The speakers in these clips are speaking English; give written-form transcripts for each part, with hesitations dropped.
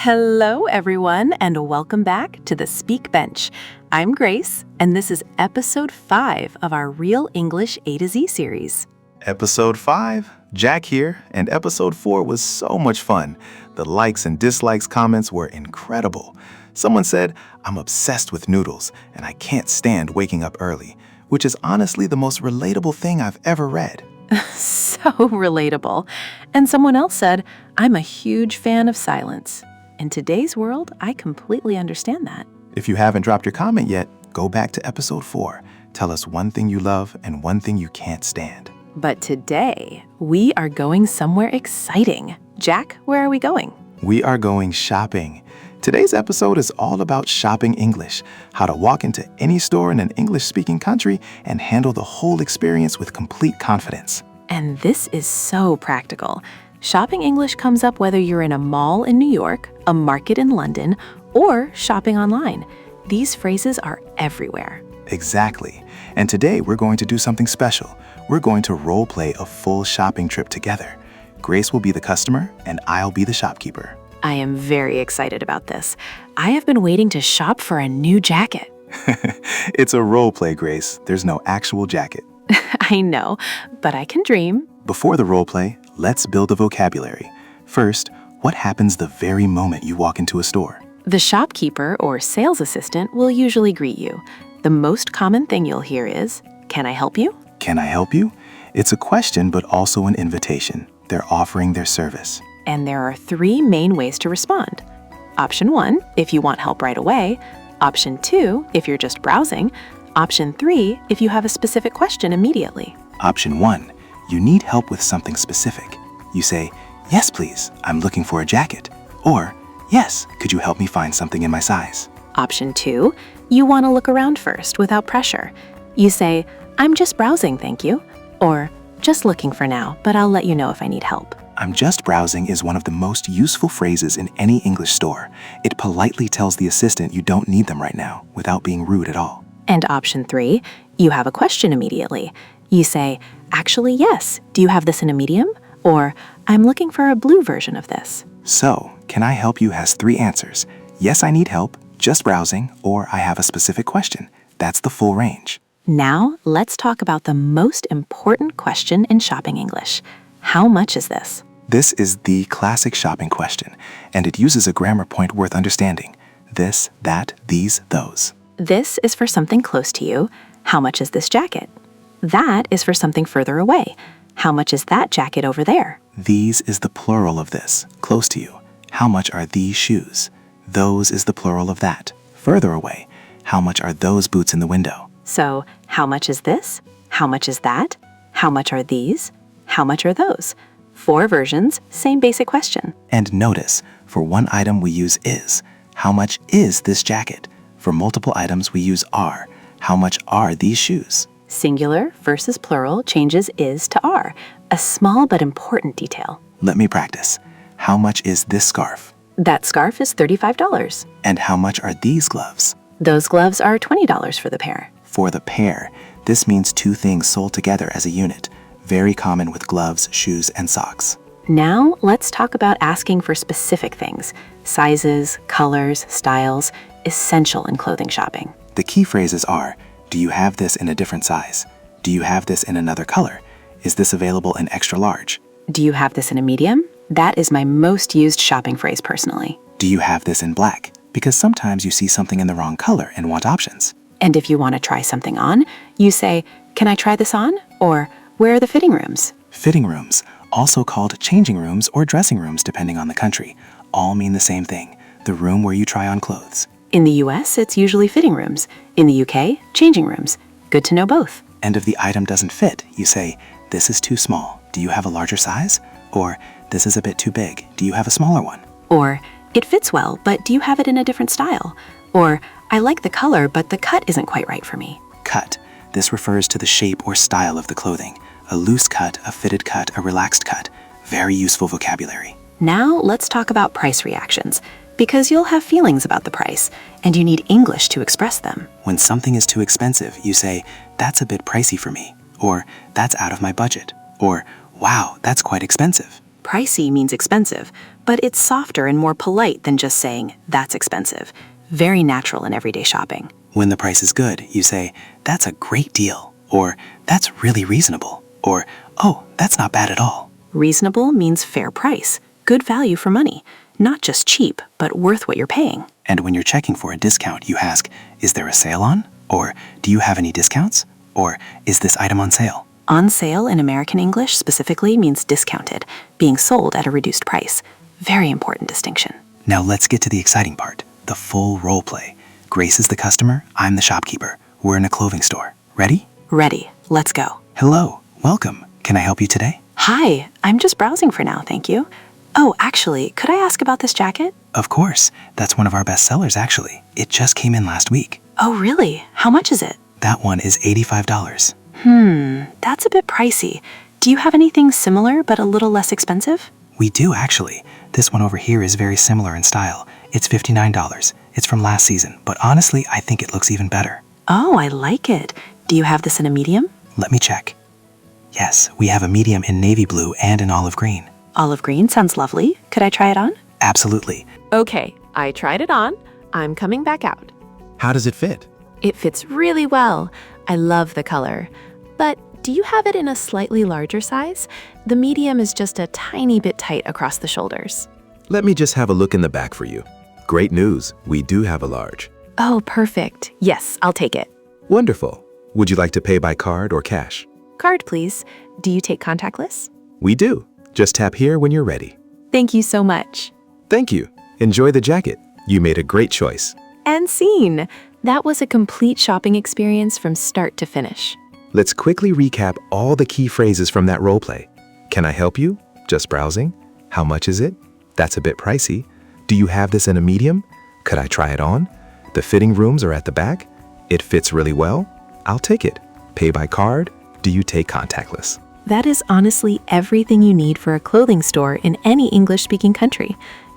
Hello, everyone, and welcome back to the Speak Bench. I'm Grace, and this is episode 5 of our Real English A to Z series. Episode 5, Jack here, and episode 4 was so much fun. The likes and dislikes comments were incredible. Someone said, "I'm obsessed with noodles, and I can't stand waking up early," which is honestly the most relatable thing I've ever read. So relatable. And someone else said, "I'm a huge fan of silence." In today's world, I completely understand that. If you haven't dropped your comment yet, go back to episode 4. Tell us one thing you love and one thing you can't stand. But today, we are going somewhere exciting. Jack, where are we going? We are going shopping. Today's episode is all about shopping English, how to walk into any store in an English-speaking country and handle the whole experience with complete confidence. And this is so practical. Shopping English comes up whether you're in a mall in New York, a market in London, or shopping online. These phrases are everywhere. Exactly. And today we're going to do something special. We're going to role play a full shopping trip together. Grace will be the customer and I'll be the shopkeeper. I am very excited about this. I have been waiting to shop for a new jacket. It's a role play, Grace. There's no actual jacket. I know, but I can dream. Before the role play, let's build a vocabulary. First, what happens the very moment you walk into a store? The shopkeeper or sales assistant will usually greet you. The most common thing you'll hear is, "Can I help you?" Can I help you? It's a question, but also an invitation. They're offering their service. And there are 3 main ways to respond. Option 1, if you want help right away. Option 2, if you're just browsing. Option 3, if you have a specific question immediately. Option 1, you need help with something specific. You say, "Yes, please, I'm looking for a jacket." Or, "Yes, could you help me find something in my size?" Option 2, you want to look around first without pressure. You say, "I'm just browsing, thank you." Or, "Just looking for now, but I'll let you know if I need help." "I'm just browsing" is one of the most useful phrases in any English store. It politely tells the assistant you don't need them right now without being rude at all. And option 3, you have a question immediately. You say, "Actually, yes. Do you have this in a medium?" Or, "I'm looking for a blue version of this." So, "Can I help you?" has 3 answers. Yes, I need help, just browsing, or I have a specific question. That's the full range. Now, let's talk about the most important question in shopping English. How much is this? This is the classic shopping question, and it uses a grammar point worth understanding. This, that, these, those. This is for something close to you. How much is this jacket? That is for something further away. How much is that jacket over there? These is the plural of this, close to you. How much are these shoes? Those is the plural of that, further away. How much are those boots in the window? So, how much is this? How much is that? How much are these? How much are those? 4 versions, same basic question. And notice, for one item we use is. How much is this jacket? For multiple items we use are. How much are these shoes? Singular versus plural changes is to are, a small but important detail. Let me practice. How much is this scarf? That scarf is $35. And how much are these gloves? Those gloves are $20 for the pair. For the pair, this means 2 things sold together as a unit. Very common with gloves, shoes, and socks. Now, let's talk about asking for specific things. Sizes, colors, styles, essential in clothing shopping. The key phrases are, do you have this in a different size? Do you have this in another color? Is this available in extra large? Do you have this in a medium? That is my most used shopping phrase personally. Do you have this in black? Because sometimes you see something in the wrong color and want options. And if you want to try something on, you say, "Can I try this on?" Or, "Where are the fitting rooms?" Fitting rooms, also called changing rooms or dressing rooms depending on the country, all mean the same thing, the room where you try on clothes. In the US, it's usually fitting rooms. In the UK, changing rooms. Good to know both. And if the item doesn't fit, you say, "This is too small. Do you have a larger size?" Or, "This is a bit too big. Do you have a smaller one?" Or, "It fits well, but do you have it in a different style?" Or, "I like the color, but the cut isn't quite right for me." Cut. This refers to the shape or style of the clothing. A loose cut, a fitted cut, a relaxed cut. Very useful vocabulary. Now let's talk about price reactions, because you'll have feelings about the price, and you need English to express them. When something is too expensive, you say, "That's a bit pricey for me," or "That's out of my budget," or "Wow, that's quite expensive." Pricey means expensive. but it's softer and more polite than just saying, that's expensive. Very natural in everyday shopping. When the price is good, you say, that's a great deal, or that's really reasonable, or oh, that's not bad at all. Reasonable means fair price, good value for money, not just cheap, but worth what you're paying. And when you're checking for a discount, you ask, is there a sale on? Or do you have any discounts? Or is this item on sale? On sale in American English specifically means discounted, being sold at a reduced price. Very important distinction. Now let's get to the exciting part, the full role play. Grace is the customer, I'm the shopkeeper. We're in a clothing store. Ready? Ready. Let's go. Hello, welcome. Can I help you today? Hi, I'm just browsing for now, thank you. Oh, actually, could I ask about this jacket? Of course, that's one of our best sellers actually. It just came in last week. Oh, really? How much is it? That one is $85. That's a bit pricey. Do you have anything similar but a little less expensive? We do actually. This one over here is very similar in style. It's $59. It's from last season, but honestly, I think it looks even better. Oh, I like it. Do you have this in a medium? Let me check. Yes, we have a medium in navy blue and in olive green. Olive green sounds lovely. Could I try it on? Absolutely. Okay, I tried it on. I'm coming back out. How does it fit? It fits really well. I love the color. But do you have it in a slightly larger size? The medium is just a tiny bit tight across the shoulders. Let me just have a look in the back for you. Great news, we do have a large. Oh, perfect. Yes, I'll take it. Wonderful. Would you like to pay by card or cash? Card, please. Do you take contactless? We do. Just tap here when you're ready. Thank you so much. Thank you. Enjoy the jacket. You made a great choice. And scene. That was a complete shopping experience from start to finish. Let's quickly recap all the key phrases from that role play. Can I help you? Just browsing? How much is it? That's a bit pricey. Do you have this in a medium? Could I try it on? The fitting rooms are at the back. It fits really well. I'll take it. Pay by card? Do you take contactless? That is honestly everything you need for a clothing store in any English-speaking country.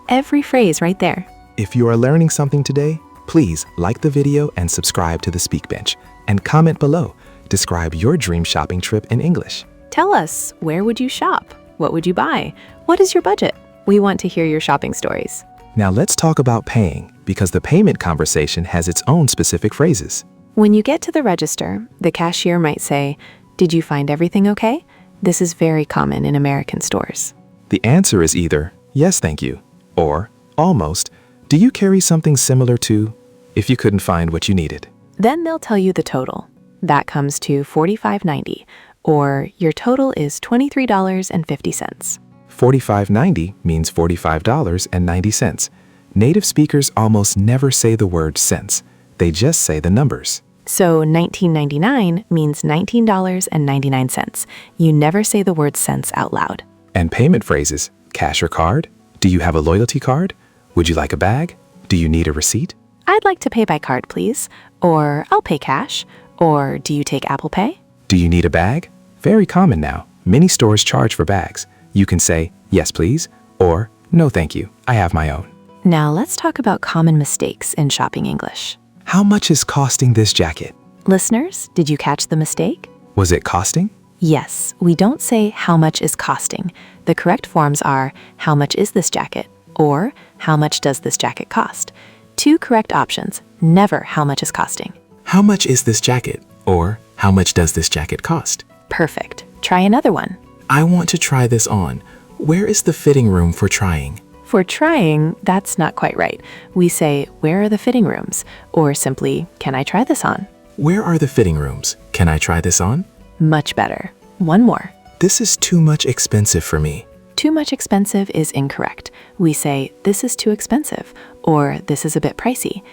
Every phrase right there. If you are learning something today, please like the video and subscribe to the Speak Bench. And comment below. Describe your dream shopping trip in English. Tell us, where would you shop? What would you buy? What is your budget? We want to hear your shopping stories. Now let's talk about paying, because the payment conversation has its own specific phrases. When you get to the register, the cashier might say, "Did you find everything okay?" This is very common in American stores. The answer is either, "Yes, thank you," or, almost, "Do you carry something similar to," if you couldn't find what you needed. Then they'll tell you the total. That comes to $45.90, or your total is $23.50. $45.90 means $45.90. Native speakers almost never say the word cents. They just say the numbers. So $19.99 means $19.99. You never say the word cents out loud. And payment phrases, cash or card? Do you have a loyalty card? Would you like a bag? Do you need a receipt? I'd like to pay by card, please. Or I'll pay cash. Or do you take Apple Pay? Do you need a bag? Very common now. Many stores charge for bags. You can say, "Yes, please," or "No, thank you. I have my own." Now let's talk about common mistakes in shopping English. How much is costing this jacket? Listeners, did you catch the mistake? Was it costing? Yes, we don't say how much is costing. The correct forms are how much is this jacket or how much does this jacket cost. Two correct options, never how much is costing. How much is this jacket? Or how much does this jacket cost? Perfect. Try another one. I want to try this on. Where is the fitting room for trying? For trying, that's not quite right. We say, where are the fitting rooms? Or simply, can I try this on? Where are the fitting rooms? Can I try this on? Much better. One more. This is too much expensive for me. Too much expensive is incorrect. We say, this is too expensive, or this is a bit pricey.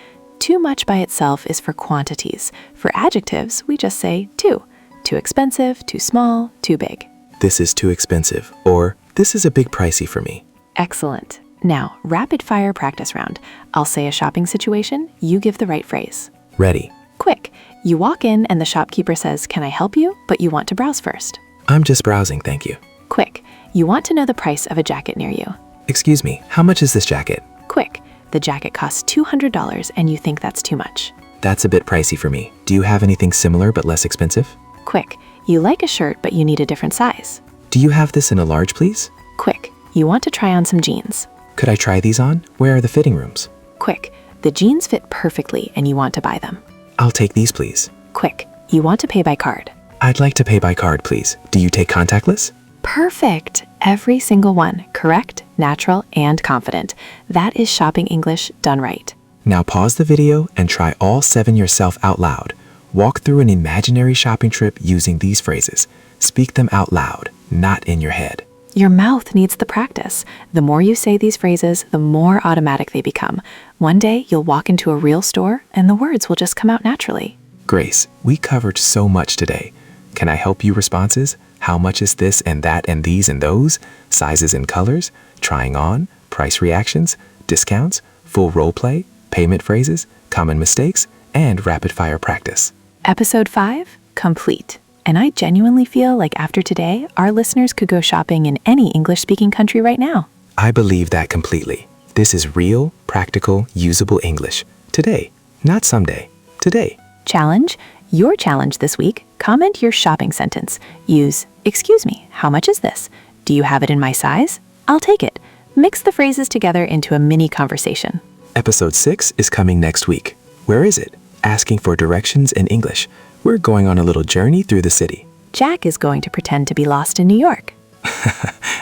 Too much by itself is for quantities. For adjectives, we just say too. Too expensive, too small, too big. This is too expensive, or this is a big pricey for me. Excellent. Now, rapid fire practice round. I'll say a shopping situation, you give the right phrase. Ready. Quick. You walk in and the shopkeeper says, "Can I help you?" But you want to browse first. I'm just browsing, thank you. Quick. You want to know the price of a jacket near you. Excuse me, how much is this jacket? Quick. The jacket costs $200 and you think that's too much. That's a bit pricey for me. Do you have anything similar but less expensive? Quick. You like a shirt but you need a different size. Do you have this in a large, please? Quick. You want to try on some jeans. Could I try these on? Where are the fitting rooms? Quick, the jeans fit perfectly and you want to buy them. I'll take these, please. Quick, you want to pay by card. I'd like to pay by card, please. Do you take contactless? Perfect. Every single one, correct, natural, and confident. That is shopping English done right. Now pause the video and try all 7 yourself out loud. Walk through an imaginary shopping trip using these phrases. Speak them out loud, not in your head. Your mouth needs the practice. The more you say these phrases, the more automatic they become. One day, you'll walk into a real store and the words will just come out naturally. Grace, we covered so much today. Can I help you responses? How much is this and that and these and those? Sizes and colors? Trying on? Price reactions? Discounts? Full role play? Payment phrases? Common mistakes? And rapid fire practice. Episode 5, complete. And I genuinely feel like after today, our listeners could go shopping in any English-speaking country right now. I believe that completely. This is real, practical, usable English. Today, not someday. Today. Challenge. Your challenge this week, comment your shopping sentence. Use, excuse me, how much is this? Do you have it in my size? I'll take it. Mix the phrases together into a mini conversation. Episode 6 is coming next week. Where is it? Asking for directions in English. We're going on a little journey through the city. Jack is going to pretend to be lost in New York.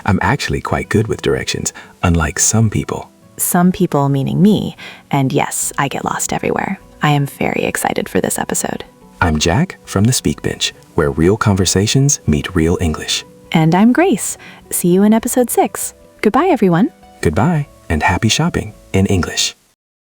I'm actually quite good with directions, unlike some people. Some people meaning me, and yes, I get lost everywhere. I am very excited for this episode. I'm Jack from the Speak Bench, where real conversations meet real English. And I'm Grace. See you in episode 6. Goodbye, everyone. Goodbye, and happy shopping in English.